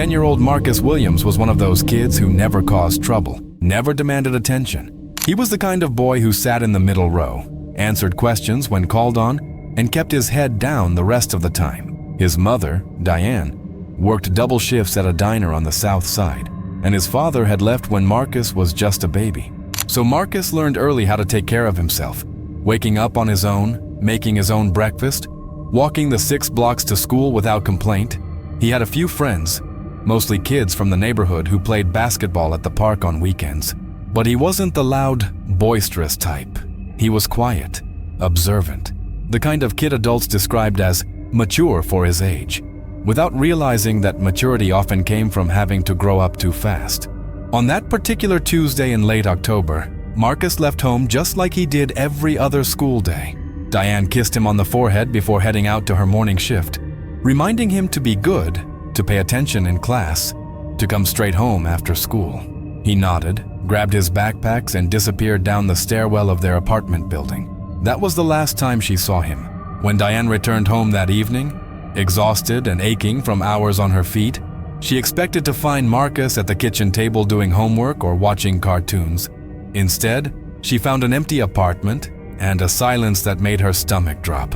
10-year-old Marcus Williams was one of those kids who never caused trouble, never demanded attention. He was the kind of boy who sat in the middle row, answered questions when called on, and kept his head down the rest of the time. His mother, Diane, worked double shifts at a diner on the south side, and his father had left when Marcus was just a baby. So Marcus learned early how to take care of himself, waking up on his own, making his own breakfast, walking the 6 blocks to school without complaint. He had a few friends, mostly kids from the neighborhood who played basketball at the park on weekends. But he wasn't the loud, boisterous type. He was quiet, observant, the kind of kid adults described as mature for his age, without realizing that maturity often came from having to grow up too fast. On that particular Tuesday in late October, Marcus left home just like he did every other school day. Diane kissed him on the forehead before heading out to her morning shift, reminding him to be good, to pay attention in class, to come straight home after school. He nodded, grabbed his backpacks, and disappeared down the stairwell of their apartment building. That was the last time she saw him. When Diane returned home that evening, exhausted and aching from hours on her feet, she expected to find Marcus at the kitchen table doing homework or watching cartoons. Instead, she found an empty apartment and a silence that made her stomach drop.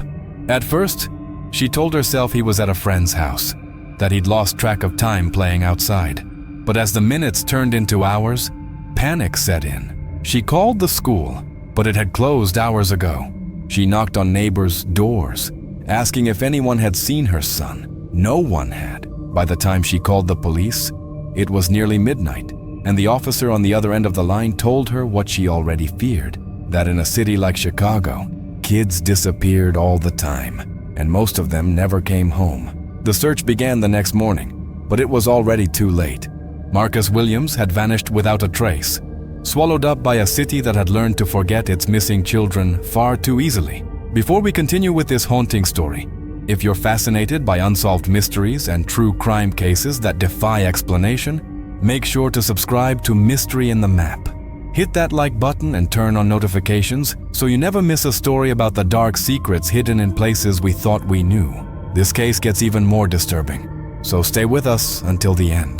At first, she told herself he was at a friend's house, that he'd lost track of time playing outside. But as the minutes turned into hours, panic set in. She called the school, but it had closed hours ago. She knocked on neighbors' doors, asking if anyone had seen her son. No one had. By the time she called the police, it was nearly midnight, and the officer on the other end of the line told her what she already feared, that in a city like Chicago, kids disappeared all the time, and most of them never came home. The search began the next morning, but it was already too late. Marcus Williams had vanished without a trace, swallowed up by a city that had learned to forget its missing children far too easily. Before we continue with this haunting story, if you're fascinated by unsolved mysteries and true crime cases that defy explanation, make sure to subscribe to Mystery in the Map. Hit that like button and turn on notifications so you never miss a story about the dark secrets hidden in places we thought we knew. This case gets even more disturbing, so stay with us until the end.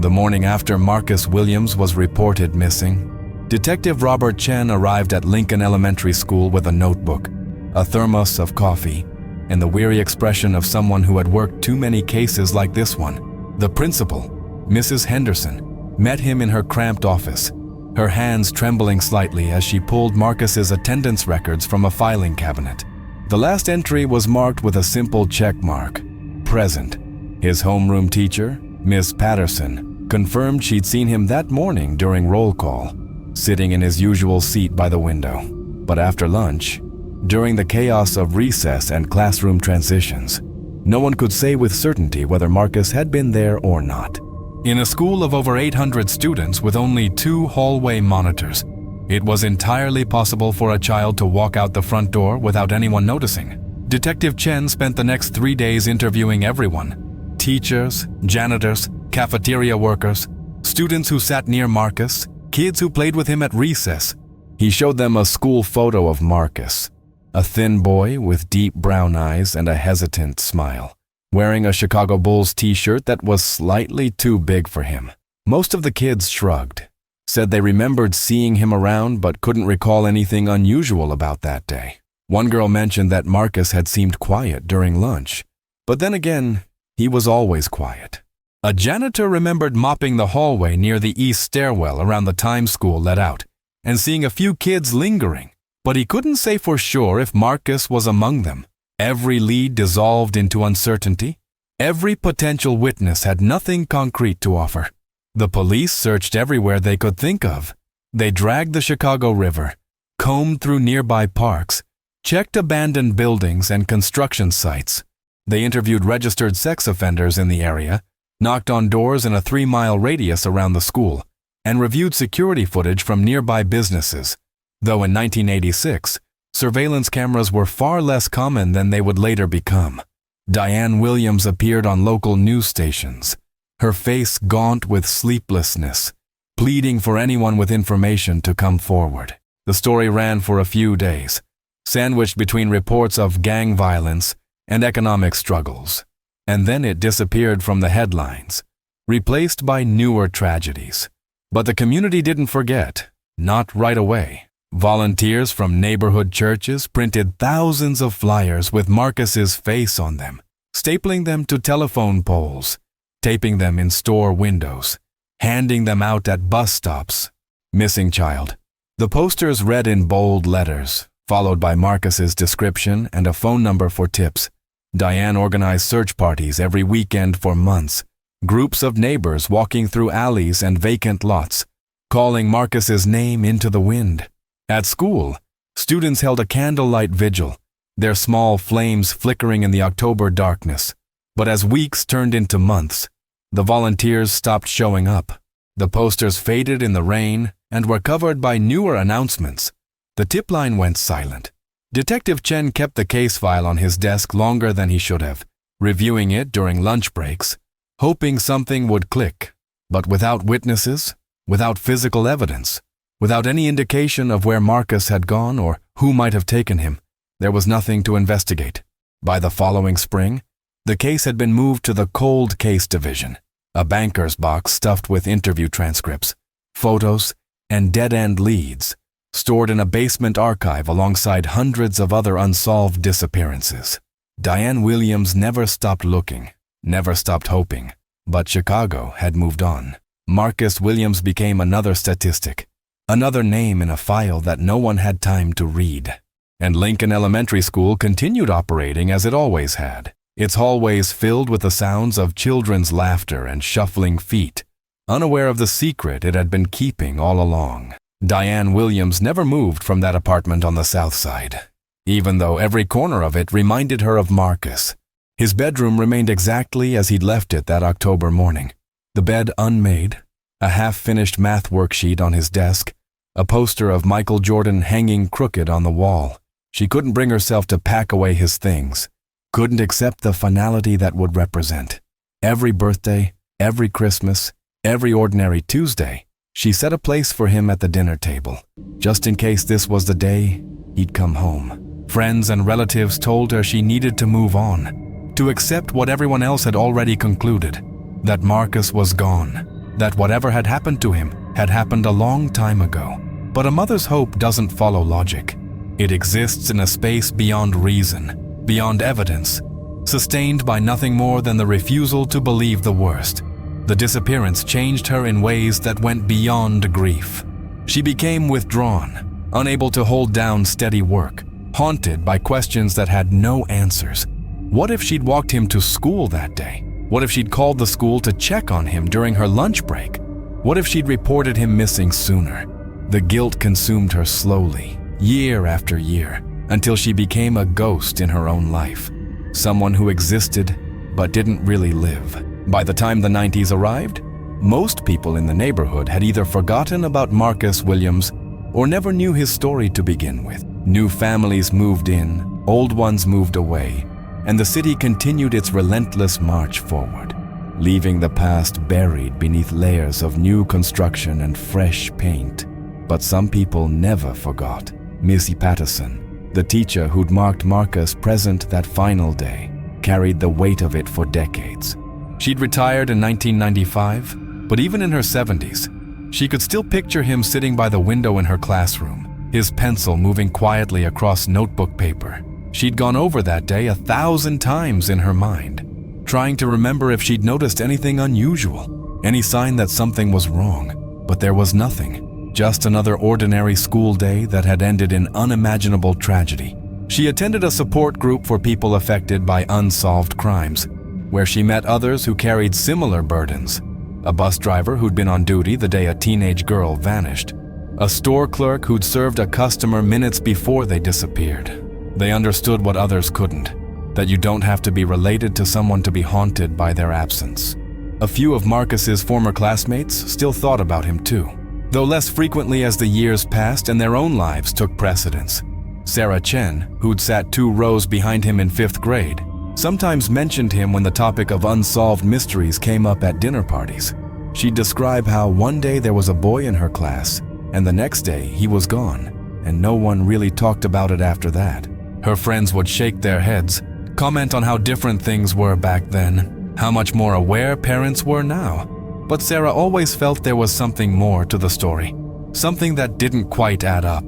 The morning after Marcus Williams was reported missing, Detective Robert Chen arrived at Lincoln Elementary School with a notebook, a thermos of coffee, and the weary expression of someone who had worked too many cases like this one. The principal, Mrs. Henderson, met him in her cramped office, her hands trembling slightly as she pulled Marcus's attendance records from a filing cabinet. The last entry was marked with a simple check mark, present. His homeroom teacher, Miss Patterson, confirmed she'd seen him that morning during roll call, sitting in his usual seat by the window. But after lunch, during the chaos of recess and classroom transitions, no one could say with certainty whether Marcus had been there or not. In a school of over 800 students with only 2 hallway monitors, it was entirely possible for a child to walk out the front door without anyone noticing. Detective Chen spent the next 3 days interviewing everyone: teachers, janitors, cafeteria workers, students who sat near Marcus, kids who played with him at recess. He showed them a school photo of Marcus, a thin boy with deep brown eyes and a hesitant smile, wearing a Chicago Bulls t-shirt that was slightly too big for him. Most of the kids shrugged, said they remembered seeing him around but couldn't recall anything unusual about that day. One girl mentioned that Marcus had seemed quiet during lunch, but then again, he was always quiet. A janitor remembered mopping the hallway near the east stairwell around the time school let out and seeing a few kids lingering, but he couldn't say for sure if Marcus was among them. Every lead dissolved into uncertainty. Every potential witness had nothing concrete to offer. The police searched everywhere they could think of. They dragged the Chicago River, combed through nearby parks, checked abandoned buildings and construction sites. They interviewed registered sex offenders in the area, knocked on doors in a 3-mile radius around the school, and reviewed security footage from nearby businesses. Though in 1986, surveillance cameras were far less common than they would later become. Diane Williams appeared on local news stations, her face gaunt with sleeplessness, pleading for anyone with information to come forward. The story ran for a few days, sandwiched between reports of gang violence and economic struggles, and then it disappeared from the headlines. replaced by newer tragedies. But the community didn't forget, not right away. Volunteers from neighborhood churches printed thousands of flyers with Marcus's face on them, stapling them to telephone poles, taping them in store windows, handing them out at bus stops. Missing child. The posters read in bold letters, followed by Marcus's description and a phone number for tips. Diane organized search parties every weekend for months, groups of neighbors walking through alleys and vacant lots, calling Marcus's name into the wind. At school, students held a candlelight vigil, their small flames flickering in the October darkness. But as weeks turned into months, the volunteers stopped showing up. The posters faded in the rain and were covered by newer announcements. The tip line went silent. Detective Chen kept the case file on his desk longer than he should have, reviewing it during lunch breaks, hoping something would click. But without witnesses, without physical evidence, without any indication of where Marcus had gone or who might have taken him, there was nothing to investigate. By the following spring, the case had been moved to the Cold Case Division, a banker's box stuffed with interview transcripts, photos, and dead-end leads, stored in a basement archive alongside hundreds of other unsolved disappearances. Diane Williams never stopped looking, never stopped hoping, but Chicago had moved on. Marcus Williams became another statistic, another name in a file that no one had time to read. And Lincoln Elementary School continued operating as it always had, its hallways filled with the sounds of children's laughter and shuffling feet, unaware of the secret it had been keeping all along. Diane Williams never moved from that apartment on the south side, even though every corner of it reminded her of Marcus. His bedroom remained exactly as he'd left it that October morning. The bed unmade, a half-finished math worksheet on his desk, a poster of Michael Jordan hanging crooked on the wall. She couldn't bring herself to pack away his things, couldn't accept the finality that would represent. Every birthday, every Christmas, every ordinary Tuesday, she set a place for him at the dinner table, just in case this was the day he'd come home. Friends and relatives told her she needed to move on, to accept what everyone else had already concluded, that Marcus was gone, that whatever had happened to him had happened a long time ago. But a mother's hope doesn't follow logic. It exists in a space beyond reason, beyond evidence, sustained by nothing more than the refusal to believe the worst. The disappearance changed her in ways that went beyond grief. She became withdrawn, unable to hold down steady work, haunted by questions that had no answers. What if she'd walked him to school that day? What if she'd called the school to check on him during her lunch break? What if she'd reported him missing sooner? The guilt consumed her slowly, year after year, until she became a ghost in her own life. Someone who existed, but didn't really live. By the time the 90s arrived, most people in the neighborhood had either forgotten about Marcus Williams or never knew his story to begin with. New families moved in, old ones moved away, and the city continued its relentless march forward, leaving the past buried beneath layers of new construction and fresh paint. But some people never forgot. Missy Patterson, the teacher who'd marked Marcus present that final day, carried the weight of it for decades. She'd retired in 1995, but even in her 70s, she could still picture him sitting by the window in her classroom, his pencil moving quietly across notebook paper. She'd gone over that day 1,000 times in her mind, trying to remember if she'd noticed anything unusual, any sign that something was wrong. But there was nothing. Just another ordinary school day that had ended in unimaginable tragedy. She attended a support group for people affected by unsolved crimes, where she met others who carried similar burdens. A bus driver who'd been on duty the day a teenage girl vanished. A store clerk who'd served a customer minutes before they disappeared. They understood what others couldn't, that you don't have to be related to someone to be haunted by their absence. A few of Marcus's former classmates still thought about him too, though less frequently as the years passed and their own lives took precedence. Sarah Chen, who'd sat 2 rows behind him in 5th grade, sometimes mentioned him when the topic of unsolved mysteries came up at dinner parties. She'd describe how one day there was a boy in her class, and the next day he was gone, and no one really talked about it after that. Her friends would shake their heads, comment on how different things were back then, how much more aware parents were now. But Sarah always felt there was something more to the story, something that didn't quite add up.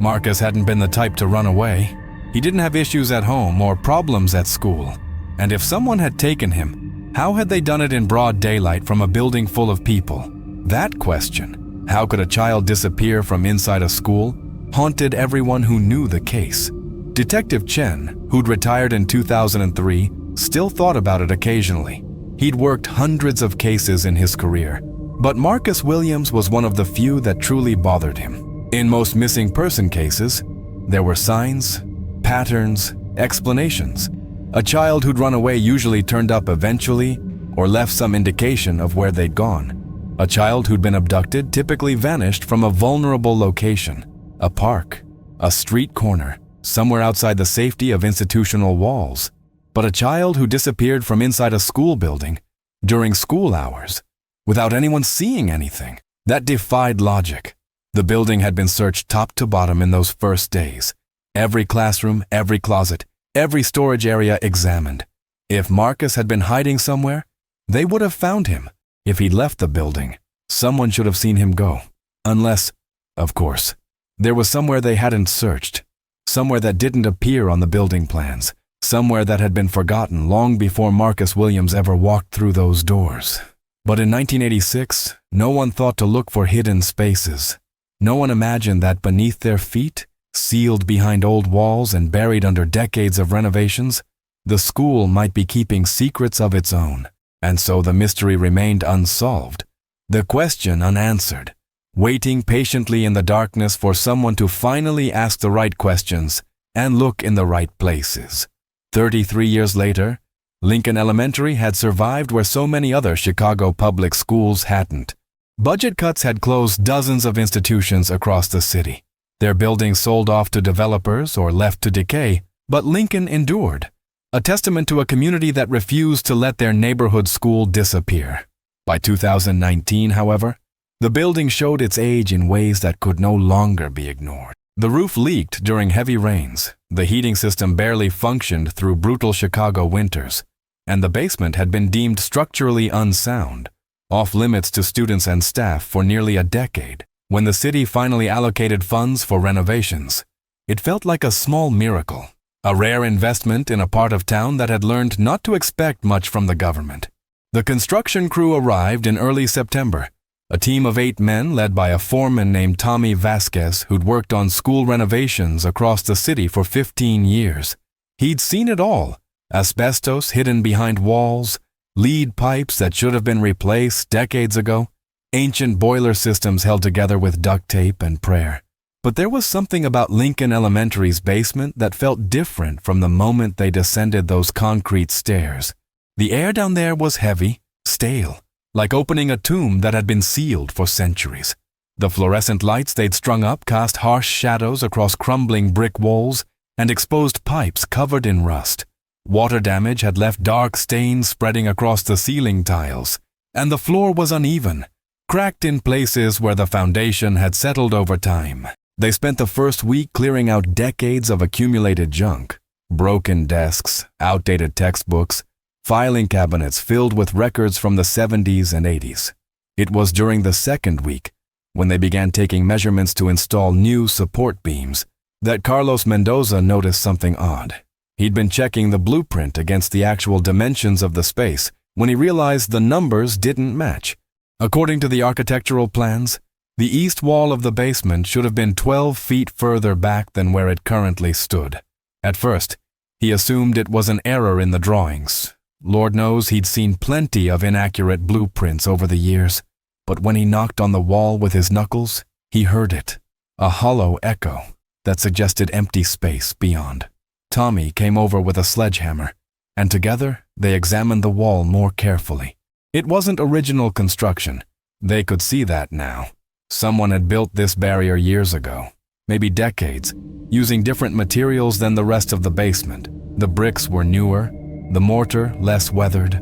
Marcus hadn't been the type to run away. He didn't have issues at home or problems at school. And if someone had taken him, how had they done it in broad daylight from a building full of people? That question, how could a child disappear from inside a school, haunted everyone who knew the case. Detective Chen, who'd retired in 2003, still thought about it occasionally. He'd worked hundreds of cases in his career, but Marcus Williams was one of the few that truly bothered him. In most missing person cases, there were signs, patterns, explanations. A child who'd run away usually turned up eventually or left some indication of where they'd gone. A child who'd been abducted typically vanished from a vulnerable location, a park, a street corner, somewhere outside the safety of institutional walls. But a child who disappeared from inside a school building during school hours, without anyone seeing anything, that defied logic. The building had been searched top to bottom in those first days. Every classroom, every closet, every storage area examined. If Marcus had been hiding somewhere, they would have found him. If he'd left the building, someone should have seen him go. Unless, of course, there was somewhere they hadn't searched, somewhere that didn't appear on the building plans, somewhere that had been forgotten long before Marcus Williams ever walked through those doors. But in 1986, no one thought to look for hidden spaces. No one imagined that beneath their feet, sealed behind old walls and buried under decades of renovations, the school might be keeping secrets of its own. And so the mystery remained unsolved, the question unanswered, waiting patiently in the darkness for someone to finally ask the right questions and look in the right places. 33 years later, Lincoln Elementary had survived where so many other Chicago public schools hadn't. Budget cuts had closed dozens of institutions across the city. Their buildings sold off to developers or left to decay, but Lincoln endured, a testament to a community that refused to let their neighborhood school disappear. By 2019, however, the building showed its age in ways that could no longer be ignored. The roof leaked during heavy rains, the heating system barely functioned through brutal Chicago winters, and the basement had been deemed structurally unsound, off limits to students and staff for nearly a decade. When the city finally allocated funds for renovations, it felt like a small miracle, a rare investment in a part of town that had learned not to expect much from the government. The construction crew arrived in early September, a team of 8 men led by a foreman named Tommy Vasquez who'd worked on school renovations across the city for 15 years. He'd seen it all: asbestos hidden behind walls, lead pipes that should have been replaced decades ago, ancient boiler systems held together with duct tape and prayer. But there was something about Lincoln Elementary's basement that felt different from the moment they descended those concrete stairs. The air down there was heavy, stale, like opening a tomb that had been sealed for centuries. The fluorescent lights they'd strung up cast harsh shadows across crumbling brick walls and exposed pipes covered in rust. Water damage had left dark stains spreading across the ceiling tiles, and the floor was uneven, cracked in places where the foundation had settled over time. They spent the first week clearing out decades of accumulated junk: broken desks, outdated textbooks, filing cabinets filled with records from the 70s and 80s. It was during the second week, when they began taking measurements to install new support beams, that Carlos Mendoza noticed something odd. He'd been checking the blueprint against the actual dimensions of the space when he realized the numbers didn't match. According to the architectural plans, the east wall of the basement should have been 12 feet further back than where it currently stood. At first, he assumed it was an error in the drawings. Lord knows he'd seen plenty of inaccurate blueprints over the years, but when he knocked on the wall with his knuckles, he heard it, a hollow echo that suggested empty space beyond. Tommy came over with a sledgehammer, and together they examined the wall more carefully. It wasn't original construction. They could see that now. Someone had built this barrier years ago, maybe decades, using different materials than the rest of the basement. The bricks were newer, the mortar less weathered,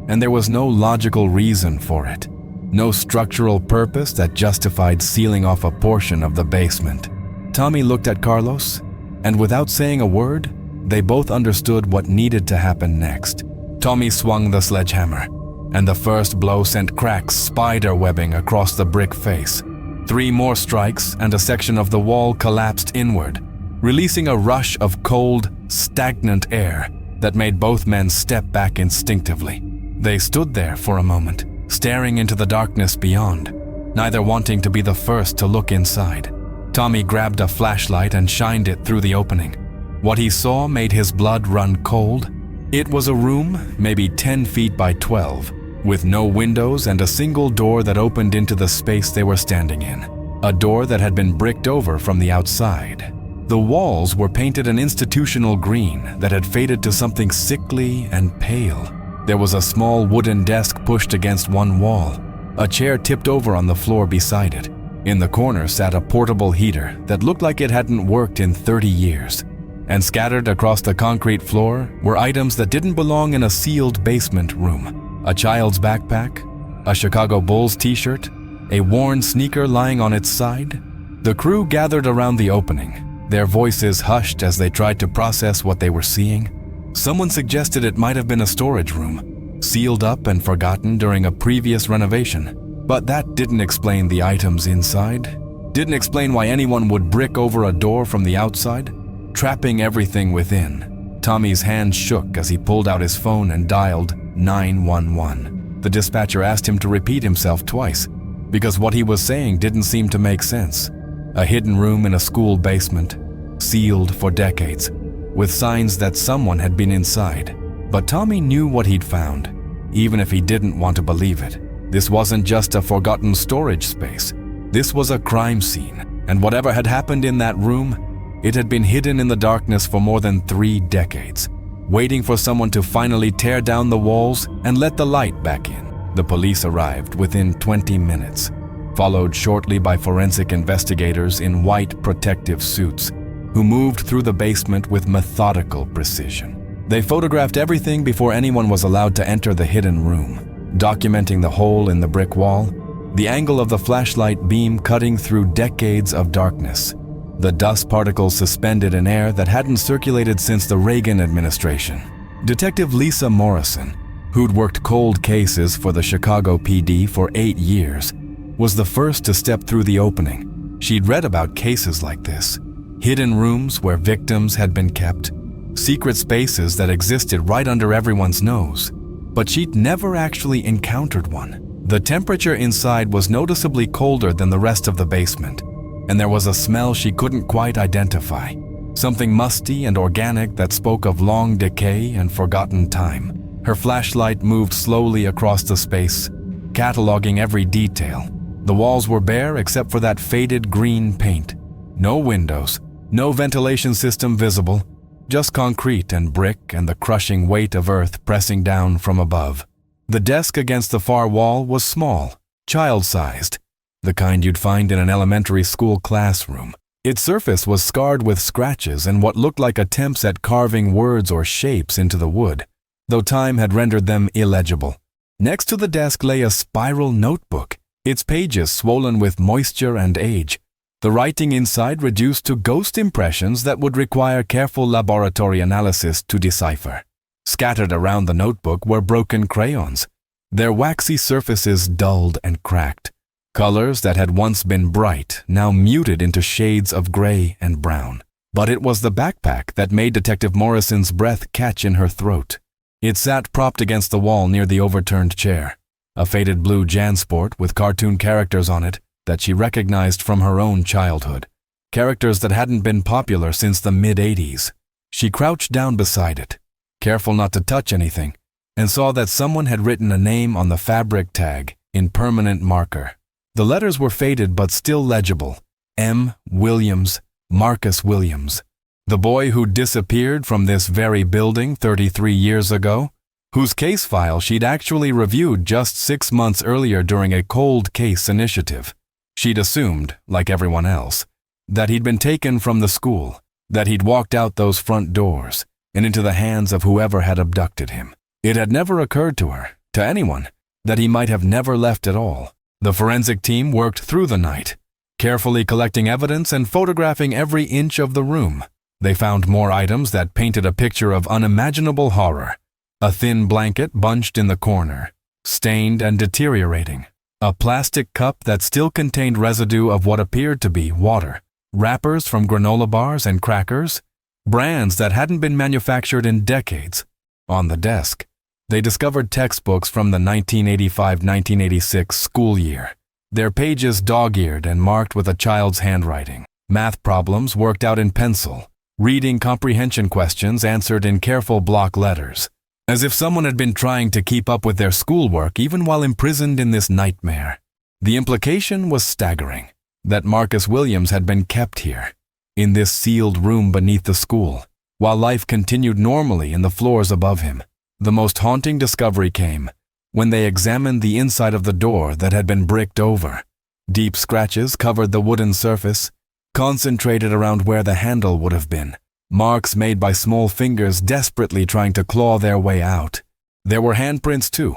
and there was no logical reason for it. No structural purpose that justified sealing off a portion of the basement. Tommy looked at Carlos, and without saying a word, they both understood what needed to happen next. Tommy swung the sledgehammer, and the first blow sent cracks spider-webbing across the brick face. 3 more strikes, and a section of the wall collapsed inward, releasing a rush of cold, stagnant air that made both men step back instinctively. They stood there for a moment, staring into the darkness beyond, neither wanting to be the first to look inside. Tommy grabbed a flashlight and shined it through the opening. What he saw made his blood run cold. It was a room, maybe 10 feet by 12, with no windows and a single door that opened into the space they were standing in. A door that had been bricked over from the outside. The walls were painted an institutional green that had faded to something sickly and pale. There was a small wooden desk pushed against one wall. A chair tipped over on the floor beside it. In the corner sat a portable heater that looked like it hadn't worked in 30 years. And scattered across the concrete floor were items that didn't belong in a sealed basement room. A child's backpack, a Chicago Bulls t-shirt, a worn sneaker lying on its side. The crew gathered around the opening, their voices hushed as they tried to process what they were seeing. Someone suggested it might have been a storage room, sealed up and forgotten during a previous renovation. But that didn't explain the items inside, didn't explain why anyone would brick over a door from the outside, trapping everything within. Tommy's hand shook as he pulled out his phone and dialed 911. The dispatcher asked him to repeat himself twice, because what he was saying didn't seem to make sense. A hidden room in a school basement, sealed for decades, with signs that someone had been inside. But Tommy knew what he'd found, even if he didn't want to believe it. This wasn't just a forgotten storage space. This was a crime scene, and whatever had happened in that room, it had been hidden in the darkness for more than 3 decades, waiting for someone to finally tear down the walls and let the light back in. The police arrived within 20 minutes, followed shortly by forensic investigators in white protective suits, who moved through the basement with methodical precision. They photographed everything before anyone was allowed to enter the hidden room, documenting the hole in the brick wall, the angle of the flashlight beam cutting through decades of darkness, the dust particles suspended in air that hadn't circulated since the Reagan administration. Detective Lisa Morrison, who'd worked cold cases for the Chicago PD for 8 years, was the first to step through the opening. She'd read about cases like this, hidden rooms where victims had been kept, secret spaces that existed right under everyone's nose. But she'd never actually encountered one. The temperature inside was noticeably colder than the rest of the basement, and there was a smell she couldn't quite identify, something musty and organic that spoke of long decay and forgotten time. Her flashlight moved slowly across the space, cataloging every detail. The walls were bare except for that faded green paint. No windows, no ventilation system visible, just concrete and brick and the crushing weight of earth pressing down from above. The desk against the far wall was small, child-sized, the kind you'd find in an elementary school classroom. Its surface was scarred with scratches and what looked like attempts at carving words or shapes into the wood, though time had rendered them illegible. Next to the desk lay a spiral notebook, its pages swollen with moisture and age. The writing inside reduced to ghost impressions that would require careful laboratory analysis to decipher. Scattered around the notebook were broken crayons, their waxy surfaces dulled and cracked. Colors that had once been bright, now muted into shades of gray and brown. But it was the backpack that made Detective Morrison's breath catch in her throat. It sat propped against the wall near the overturned chair, a faded blue JanSport with cartoon characters on it that she recognized from her own childhood, characters that hadn't been popular since the mid-'80s. She crouched down beside it, careful not to touch anything, and saw that someone had written a name on the fabric tag in permanent marker. The letters were faded but still legible. M. Williams, Marcus Williams. The boy who disappeared from this very building 33 years ago, whose case file she'd actually reviewed just 6 months earlier during a cold case initiative. She'd assumed, like everyone else, that he'd been taken from the school, that he'd walked out those front doors and into the hands of whoever had abducted him. It had never occurred to her, to anyone, that he might have never left at all. The forensic team worked through the night, carefully collecting evidence and photographing every inch of the room. They found more items that painted a picture of unimaginable horror. A thin blanket bunched in the corner, stained and deteriorating. A plastic cup that still contained residue of what appeared to be water. Wrappers from granola bars and crackers. Brands that hadn't been manufactured in decades. On the desk, they discovered textbooks from the 1985-1986 school year. Their pages dog-eared and marked with a child's handwriting. Math problems worked out in pencil. Reading comprehension questions answered in careful block letters. As if someone had been trying to keep up with their schoolwork even while imprisoned in this nightmare. The implication was staggering, that Marcus Williams had been kept here, in this sealed room beneath the school, while life continued normally in the floors above him. The most haunting discovery came when they examined the inside of the door that had been bricked over. Deep scratches covered the wooden surface, concentrated around where the handle would have been. Marks made by small fingers desperately trying to claw their way out. There were handprints too,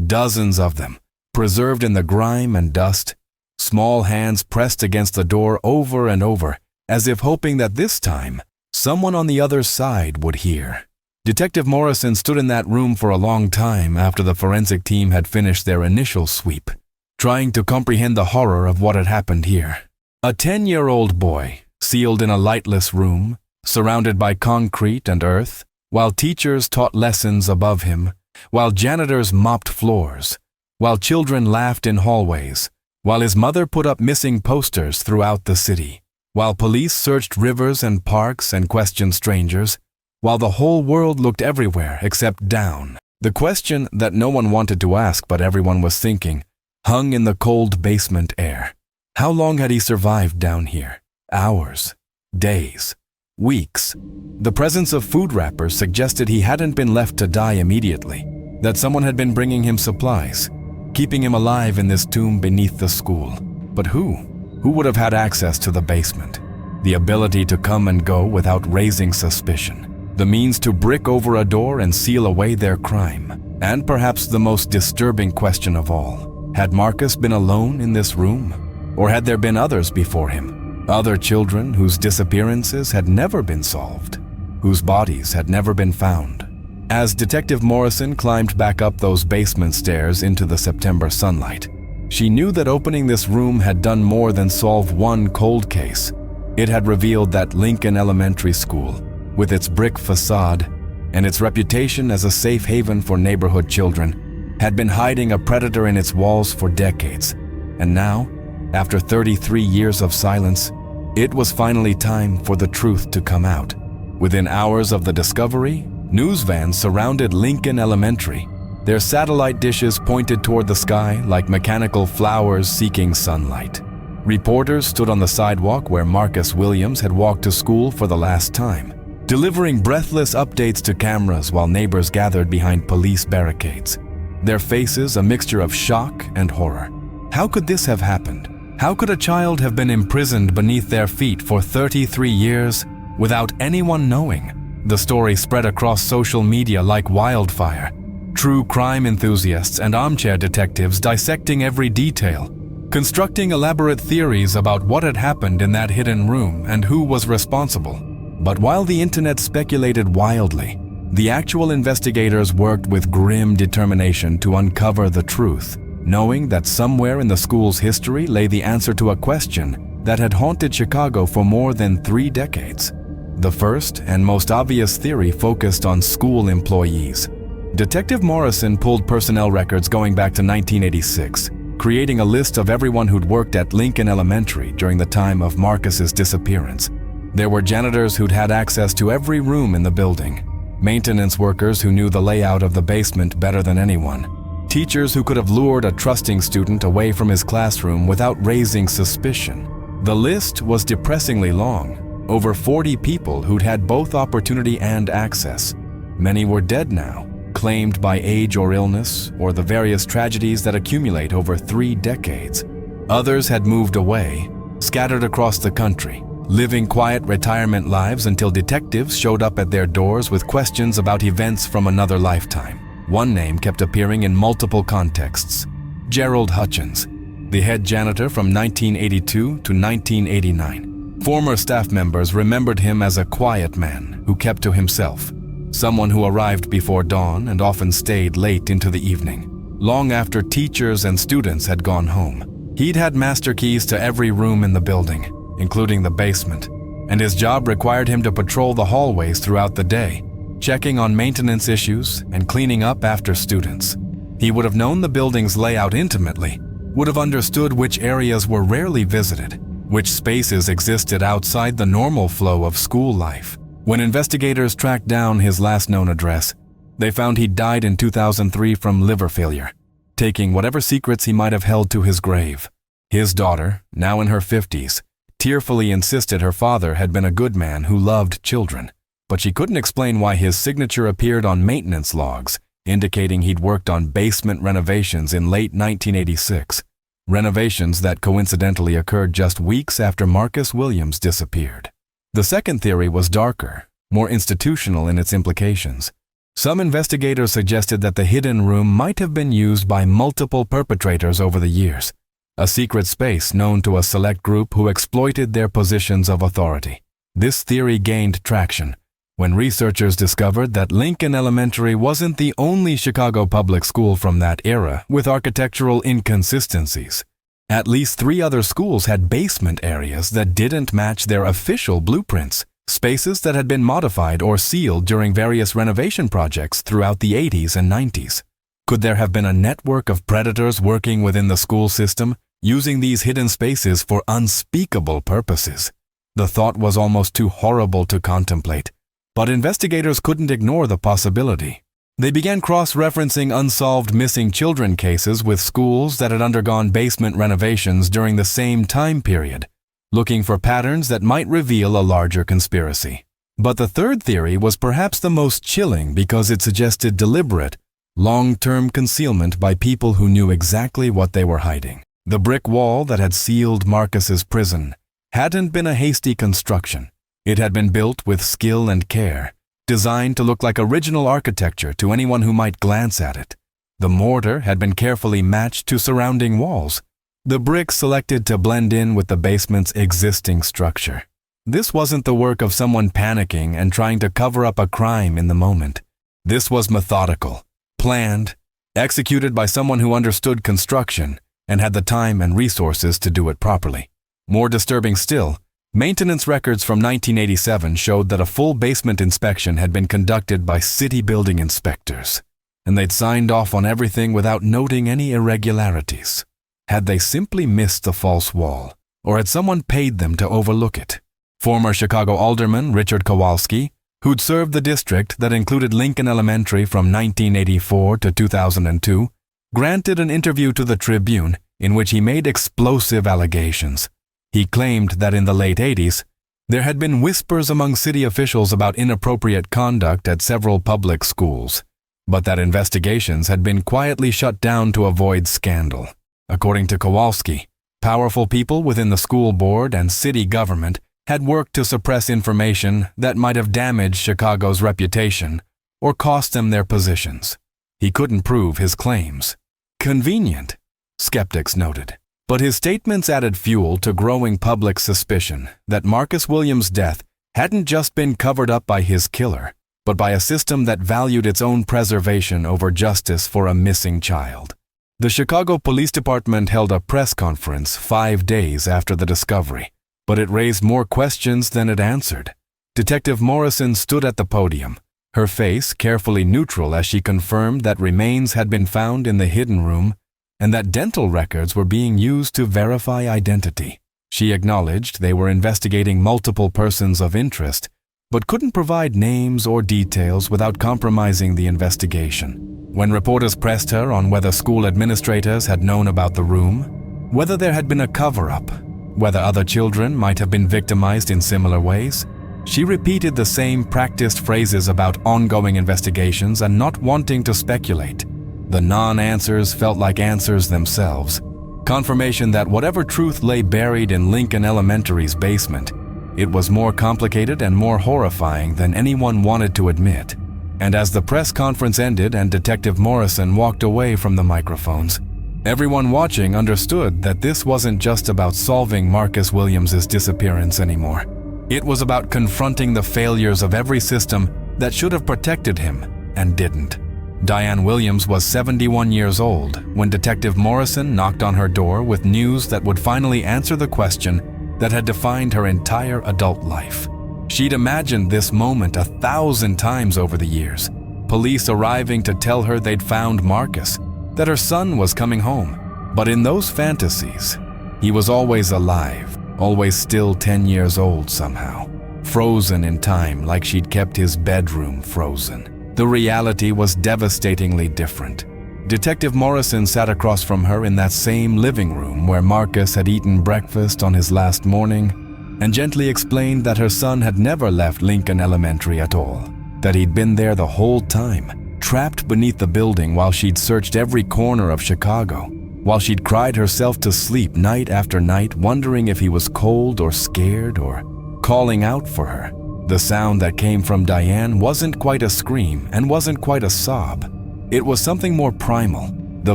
dozens of them, preserved in the grime and dust. Small hands pressed against the door over and over, as if hoping that this time, someone on the other side would hear. Detective Morrison stood in that room for a long time after the forensic team had finished their initial sweep, trying to comprehend the horror of what had happened here. A 10-year-old boy, sealed in a lightless room, surrounded by concrete and earth, while teachers taught lessons above him, while janitors mopped floors, while children laughed in hallways, while his mother put up missing posters throughout the city, while police searched rivers and parks and questioned strangers, while the whole world looked everywhere except down. The question that no one wanted to ask but everyone was thinking hung in the cold basement air. How long had he survived down here? Hours? Days? Weeks. The presence of food wrappers suggested he hadn't been left to die immediately, that someone had been bringing him supplies, keeping him alive in this tomb beneath the school. But who? Who would have had access to the basement? The ability to come and go without raising suspicion. The means to brick over a door and seal away their crime. And perhaps the most disturbing question of all, had Marcus been alone in this room? Or had there been others before him? Other children whose disappearances had never been solved, whose bodies had never been found. As Detective Morrison climbed back up those basement stairs into the September sunlight, she knew that opening this room had done more than solve one cold case. It had revealed that Lincoln Elementary School, with its brick facade and its reputation as a safe haven for neighborhood children, had been hiding a predator in its walls for decades. And now, after 33 years of silence, it was finally time for the truth to come out. Within hours of the discovery, news vans surrounded Lincoln Elementary. Their satellite dishes pointed toward the sky like mechanical flowers seeking sunlight. Reporters stood on the sidewalk where Marcus Williams had walked to school for the last time, delivering breathless updates to cameras while neighbors gathered behind police barricades, their faces a mixture of shock and horror. How could this have happened? How could a child have been imprisoned beneath their feet for 33 years without anyone knowing? The story spread across social media like wildfire. True crime enthusiasts and armchair detectives dissecting every detail, constructing elaborate theories about what had happened in that hidden room and who was responsible. But while the internet speculated wildly, the actual investigators worked with grim determination to uncover the truth, knowing that somewhere in the school's history lay the answer to a question that had haunted Chicago for more than 3 decades. The first and most obvious theory focused on school employees. Detective Morrison pulled personnel records going back to 1986, creating a list of everyone who'd worked at Lincoln Elementary during the time of Marcus's disappearance. There were janitors who'd had access to every room in the building, maintenance workers who knew the layout of the basement better than anyone, teachers who could have lured a trusting student away from his classroom without raising suspicion. The list was depressingly long, over 40 people who'd had both opportunity and access. Many were dead now, claimed by age or illness or the various tragedies that accumulate over 3 decades. Others had moved away, scattered across the country, living quiet retirement lives until detectives showed up at their doors with questions about events from another lifetime. One name kept appearing in multiple contexts: Gerald Hutchins, the head janitor from 1982 to 1989. Former staff members remembered him as a quiet man who kept to himself, someone who arrived before dawn and often stayed late into the evening. long after teachers and students had gone home. He'd had master keys to every room in the building, including the basement, and his job required him to patrol the hallways throughout the day, checking on maintenance issues and cleaning up after students. He would have known the building's layout intimately, would have understood which areas were rarely visited, which spaces existed outside the normal flow of school life. When investigators tracked down his last known address, they found he'd died in 2003 from liver failure, taking whatever secrets he might have held to his grave. His daughter, now in her 50s, tearfully insisted her father had been a good man who loved children, but she couldn't explain why his signature appeared on maintenance logs, indicating he'd worked on basement renovations in late 1986, renovations that coincidentally occurred just weeks after Marcus Williams disappeared. The second theory was darker, more institutional in its implications. Some investigators suggested that the hidden room might have been used by multiple perpetrators over the years, a secret space known to a select group who exploited their positions of authority. This theory gained traction when researchers discovered that Lincoln Elementary wasn't the only Chicago public school from that era with architectural inconsistencies. At least 3 other schools had basement areas that didn't match their official blueprints, spaces that had been modified or sealed during various renovation projects throughout the 80s and 90s. Could there have been a network of predators working within the school system, using these hidden spaces for unspeakable purposes? The thought was almost too horrible to contemplate, but investigators couldn't ignore the possibility. They began cross-referencing unsolved missing children cases with schools that had undergone basement renovations during the same time period, looking for patterns that might reveal a larger conspiracy. But the third theory was perhaps the most chilling because it suggested deliberate, long-term concealment by people who knew exactly what they were hiding. The brick wall that had sealed Marcus's prison hadn't been a hasty construction. It had been built with skill and care, designed to look like original architecture to anyone who might glance at it. The mortar had been carefully matched to surrounding walls, the bricks selected to blend in with the basement's existing structure. This wasn't the work of someone panicking and trying to cover up a crime in the moment. This was methodical, planned, executed by someone who understood construction and had the time and resources to do it properly. More disturbing still, maintenance records from 1987 showed that a full basement inspection had been conducted by city building inspectors, and they'd signed off on everything without noting any irregularities. Had they simply missed the false wall, or had someone paid them to overlook it? Former Chicago Alderman Richard Kowalski, who'd served the district that included Lincoln Elementary from 1984 to 2002, granted an interview to the Tribune in which he made explosive allegations. He claimed that in the late 80s, there had been whispers among city officials about inappropriate conduct at several public schools, but that investigations had been quietly shut down to avoid scandal. According to Kowalski, powerful people within the school board and city government had worked to suppress information that might have damaged Chicago's reputation or cost them their positions. He couldn't prove his claims. Convenient, skeptics noted. But his statements added fuel to growing public suspicion that Marcus Williams' death hadn't just been covered up by his killer, but by a system that valued its own preservation over justice for a missing child. The Chicago Police Department held a press conference 5 days after the discovery, but it raised more questions than it answered. Detective Morrison stood at the podium, her face carefully neutral as she confirmed that remains had been found in the hidden room and that dental records were being used to verify identity. She acknowledged they were investigating multiple persons of interest, but couldn't provide names or details without compromising the investigation. When reporters pressed her on whether school administrators had known about the room, whether there had been a cover-up, whether other children might have been victimized in similar ways, she repeated the same practiced phrases about ongoing investigations and not wanting to speculate. The non-answers felt like answers themselves, confirmation that whatever truth lay buried in Lincoln Elementary's basement, it was more complicated and more horrifying than anyone wanted to admit. And as the press conference ended and Detective Morrison walked away from the microphones, everyone watching understood that this wasn't just about solving Marcus Williams' disappearance anymore. It was about confronting the failures of every system that should have protected him and didn't. Diane Williams was 71 years old when Detective Morrison knocked on her door with news that would finally answer the question that had defined her entire adult life. She'd imagined this moment 1,000 times over the years, police arriving to tell her they'd found Marcus, that her son was coming home. But in those fantasies, he was always alive, always still 10 years old somehow, frozen in time like she'd kept his bedroom frozen. The reality was devastatingly different. Detective Morrison sat across from her in that same living room where Marcus had eaten breakfast on his last morning and gently explained that her son had never left Lincoln Elementary at all, that he'd been there the whole time, trapped beneath the building while she'd searched every corner of Chicago, while she'd cried herself to sleep night after night wondering if he was cold or scared or calling out for her. The sound that came from Diane wasn't quite a scream and wasn't quite a sob. It was something more primal, the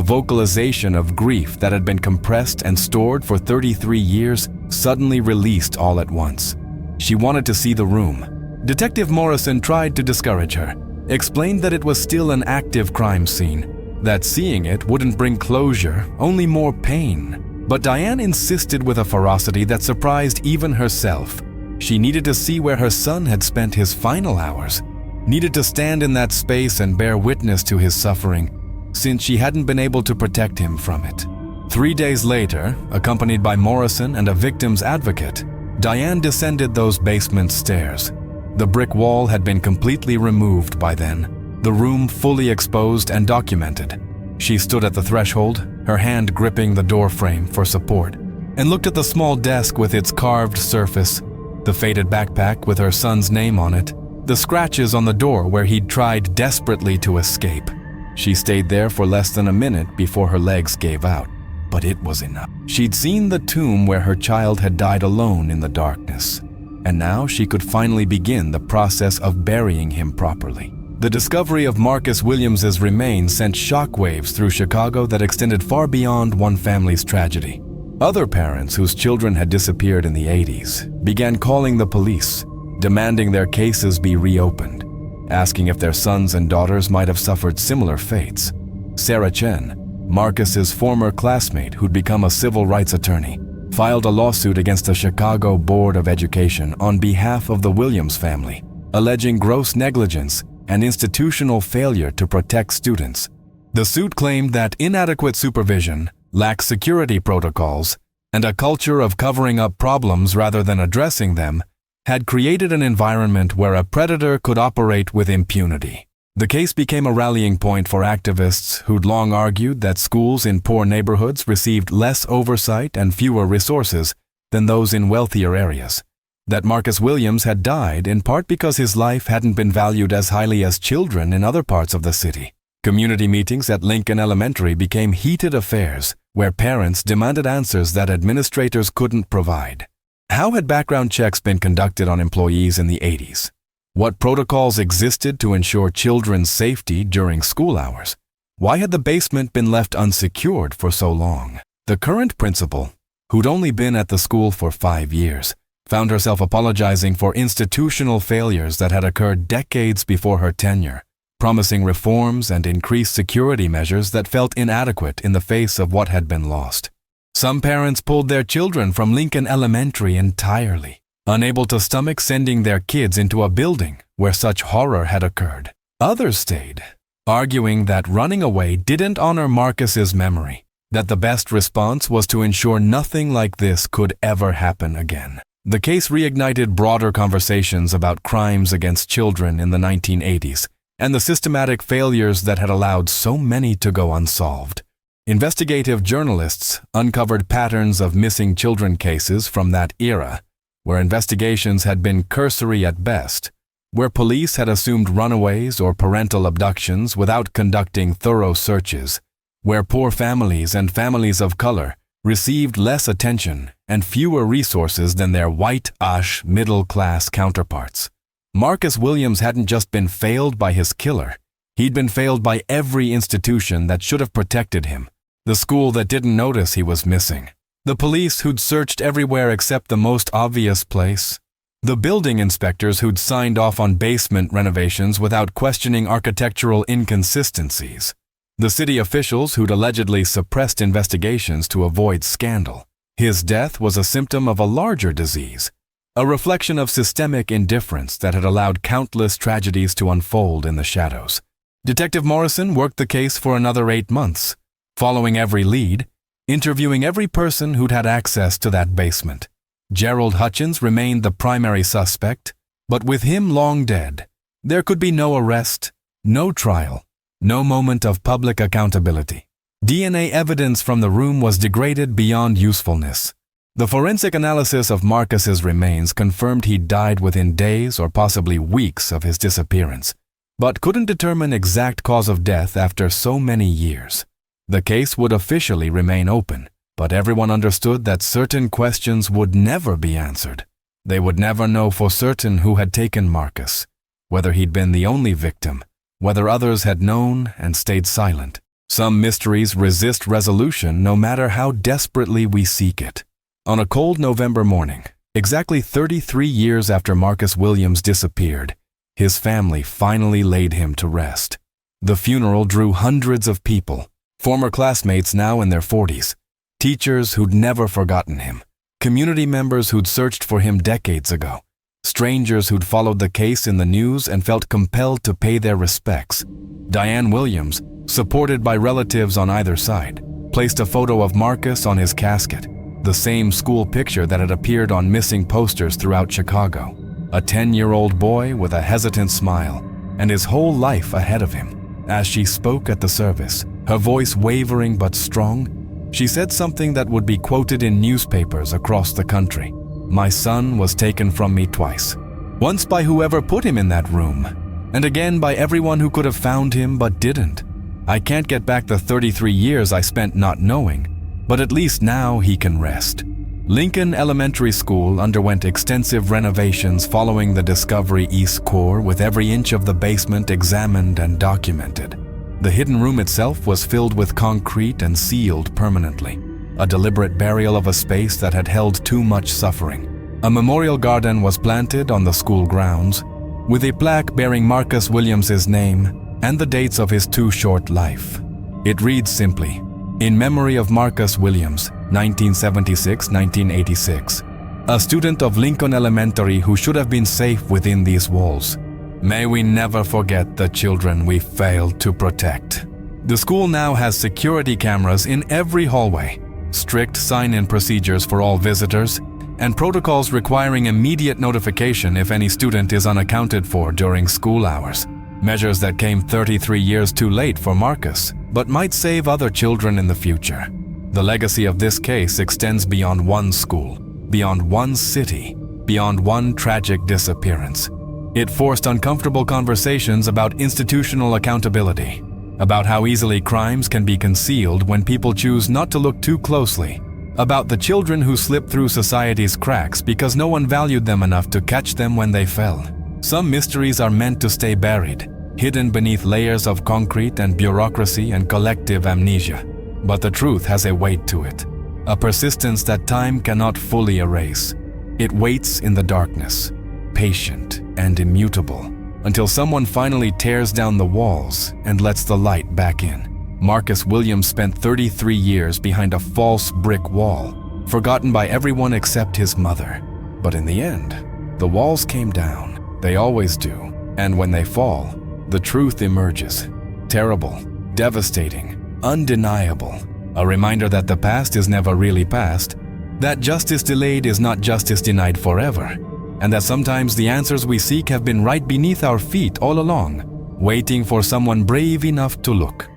vocalization of grief that had been compressed and stored for 33 years, suddenly released all at once. She wanted to see the room. Detective Morrison tried to discourage her, explained that it was still an active crime scene, that seeing it wouldn't bring closure, only more pain. But Diane insisted with a ferocity that surprised even herself. She needed to see where her son had spent his final hours, needed to stand in that space and bear witness to his suffering, since she hadn't been able to protect him from it. 3 days later, accompanied by Morrison and a victim's advocate, Diane descended those basement stairs. The brick wall had been completely removed by then, the room fully exposed and documented. She stood at the threshold, her hand gripping the door frame for support, and looked at the small desk with its carved surface, the faded backpack with her son's name on it, the scratches on the door where he'd tried desperately to escape. She stayed there for less than a minute before her legs gave out, but it was enough. She'd seen the tomb where her child had died alone in the darkness, and now she could finally begin the process of burying him properly. The discovery of Marcus Williams's remains sent shockwaves through Chicago that extended far beyond one family's tragedy. Other parents whose children had disappeared in the 80s began calling the police, demanding their cases be reopened, asking if their sons and daughters might have suffered similar fates. Sarah Chen, Marcus's former classmate who'd become a civil rights attorney, filed a lawsuit against the Chicago Board of Education on behalf of the Williams family, alleging gross negligence and institutional failure to protect students. The suit claimed that inadequate supervision, lax security protocols, and a culture of covering up problems rather than addressing them had created an environment where a predator could operate with impunity. The case became a rallying point for activists who'd long argued that schools in poor neighborhoods received less oversight and fewer resources than those in wealthier areas, that Marcus Williams had died in part because his life hadn't been valued as highly as children in other parts of the city. Community meetings at Lincoln Elementary became heated affairs where parents demanded answers that administrators couldn't provide. How had background checks been conducted on employees in the 80s? What protocols existed to ensure children's safety during school hours? Why had the basement been left unsecured for so long? The current principal, who'd only been at the school for 5 years, found herself apologizing for institutional failures that had occurred decades before her tenure, promising reforms and increased security measures that felt inadequate in the face of what had been lost. Some parents pulled their children from Lincoln Elementary entirely, unable to stomach sending their kids into a building where such horror had occurred. Others stayed, arguing that running away didn't honor Marcus's memory, that the best response was to ensure nothing like this could ever happen again. The case reignited broader conversations about crimes against children in the 1980s, and the systematic failures that had allowed so many to go unsolved. Investigative journalists uncovered patterns of missing children cases from that era, where investigations had been cursory at best, where police had assumed runaways or parental abductions without conducting thorough searches, where poor families and families of color received less attention and fewer resources than their white-ash middle-class counterparts. Marcus Williams hadn't just been failed by his killer, he'd been failed by every institution that should have protected him, the school that didn't notice he was missing, the police who'd searched everywhere except the most obvious place, The building inspectors who'd signed off on basement renovations without questioning architectural inconsistencies. The city officials who'd allegedly suppressed investigations to avoid scandal. His death was a symptom of a larger disease, a reflection of systemic indifference that had allowed countless tragedies to unfold in the shadows. Detective Morrison worked the case for another 8 months, following every lead, interviewing every person who'd had access to that basement. Gerald Hutchins remained the primary suspect, but with him long dead, there could be no arrest, no trial, no moment of public accountability. DNA evidence from the room was degraded beyond usefulness. The forensic analysis of Marcus's remains confirmed he died within days or possibly weeks of his disappearance, but couldn't determine exact cause of death after so many years. The case would officially remain open, but everyone understood that certain questions would never be answered. They would never know for certain who had taken Marcus, whether he'd been the only victim, whether others had known and stayed silent. Some mysteries resist resolution no matter how desperately we seek it. On a cold November morning, exactly 33 years after Marcus Williams disappeared, his family finally laid him to rest. The funeral drew hundreds of people, former classmates now in their 40s, teachers who'd never forgotten him, community members who'd searched for him decades ago, strangers who'd followed the case in the news and felt compelled to pay their respects. Diane Williams, supported by relatives on either side, placed a photo of Marcus on his casket, the same school picture that had appeared on missing posters throughout Chicago. A 10-year-old boy with a hesitant smile and his whole life ahead of him. As she spoke at the service, her voice wavering but strong, she said something that would be quoted in newspapers across the country. "My son was taken from me twice. Once by whoever put him in that room, and again by everyone who could have found him but didn't. I can't get back the 33 years I spent not knowing, but at least now he can rest." Lincoln Elementary School underwent extensive renovations following the Discovery East core, with every inch of the basement examined and documented. The hidden room itself was filled with concrete and sealed permanently, a deliberate burial of a space that had held too much suffering. A memorial garden was planted on the school grounds, with a plaque bearing Marcus Williams's name and the dates of his too short life. It reads simply, "In memory of Marcus Williams, 1976-1986, a student of Lincoln Elementary who should have been safe within these walls. May we never forget the children we failed to protect." The school now has security cameras in every hallway, strict sign-in procedures for all visitors, and protocols requiring immediate notification if any student is unaccounted for during school hours. Measures that came 33 years too late for Marcus, but might save other children in the future. The legacy of this case extends beyond one school, beyond one city, beyond one tragic disappearance. It forced uncomfortable conversations about institutional accountability, about how easily crimes can be concealed when people choose not to look too closely, about the children who slipped through society's cracks because no one valued them enough to catch them when they fell. Some mysteries are meant to stay buried, hidden beneath layers of concrete and bureaucracy and collective amnesia. But the truth has a weight to it, a persistence that time cannot fully erase. It waits in the darkness, patient and immutable, until someone finally tears down the walls and lets the light back in. Marcus Williams spent 33 years behind a false brick wall, forgotten by everyone except his mother. But in the end, the walls came down. They always do. And when they fall, the truth emerges. Terrible, devastating, undeniable. A reminder that the past is never really past, that justice delayed is not justice denied forever, and that sometimes the answers we seek have been right beneath our feet all along, waiting for someone brave enough to look.